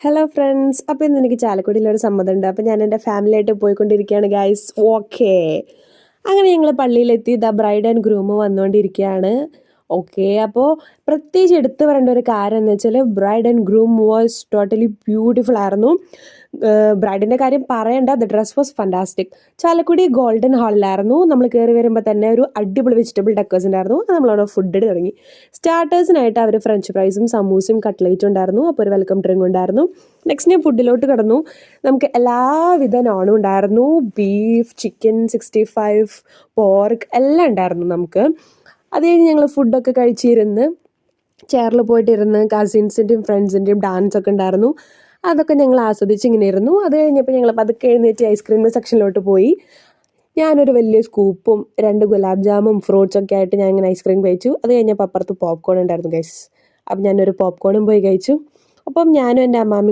Hello friends, അപ്പോൾ ഇന്ന് എനിക്ക് ചാലക്കുടിയിലൊരു സമ്മതമുണ്ട്. അപ്പോൾ ഞാൻ എൻ്റെ ഫാമിലിയായിട്ട് പോയിക്കൊണ്ടിരിക്കുകയാണ് ഗൈസ്. ഓക്കേ, അങ്ങനെ ഞങ്ങൾ പള്ളിയിലെത്തി. ദ ബ്രൈഡ് ആൻഡ് ഗ്രൂം വന്നുകൊണ്ടിരിക്കുകയാണ്. ഓക്കെ, അപ്പോൾ പ്രത്യേകിച്ച് എടുത്തു പറയേണ്ട ഒരു കാര്യം എന്ന് വെച്ചാൽ bride and groom was totally beautiful ആയിരുന്നു. ബ്രൈഡിൻ്റെ കാര്യം പറയേണ്ട, the dress was fantastic. Chalakudy golden ഹാളിലായിരുന്നു. നമ്മൾ കയറി വരുമ്പോൾ തന്നെ ഒരു അടിപൊളി വെജിറ്റബിൾ ഡെക്കേഴ്സ് ഉണ്ടായിരുന്നു. അത് നമ്മളവിടെ ഫുഡ് തുടങ്ങി. സ്റ്റാർട്ടേഴ്സിനായിട്ട് അവർ ഫ്രഞ്ച് ഫ്രൈസും സമൂസയും കട്ട്ലേറ്റും ഉണ്ടായിരുന്നു. അപ്പോൾ ഒരു വെൽക്കം ഡ്രിങ്ക് ഉണ്ടായിരുന്നു. നെക്സ്റ്റ് ഞാൻ ഫുഡിലോട്ട് കടന്നു. നമുക്ക് എല്ലാവിധ നോണും ഉണ്ടായിരുന്നു. ബീഫ്, ചിക്കൻ 65, പോർക്ക് എല്ലാം ഉണ്ടായിരുന്നു നമുക്ക്. അത് കഴിഞ്ഞ് ഞങ്ങൾ ഫുഡൊക്കെ കഴിച്ചിരുന്ന് ചെയറിൽ പോയിട്ടിരുന്ന് കസിൻസിൻ്റെയും ഫ്രണ്ട്സിൻ്റെയും ഡാൻസ് ഒക്കെ ഉണ്ടായിരുന്നു. അതൊക്കെ ഞങ്ങൾ ആസ്വദിച്ച് ഇങ്ങനെ ഇരുന്നു. അത് കഴിഞ്ഞപ്പോൾ ഞങ്ങൾ പതുക്കെ എഴുന്നേറ്റ് ഐസ്ക്രീം സെക്ഷനിലോട്ട് പോയി. ഞാനൊരു വലിയ സ്കൂപ്പും 2 ഗുലാബ് ജാമും ഫ്രൂട്ട്സൊക്കെ ആയിട്ട് ഞാൻ ഇങ്ങനെ ഐസ്ക്രീം കഴിച്ചു. അത് കഴിഞ്ഞപ്പോൾ അപ്പുറത്ത് പോപ്കോൺ ഉണ്ടായിരുന്നു ഗൈസ്. അപ്പം ഞാനൊരു പോപ്കോണും പോയി കഴിച്ചു. അപ്പം ഞാനും എൻ്റെ അമ്മാമ്മയും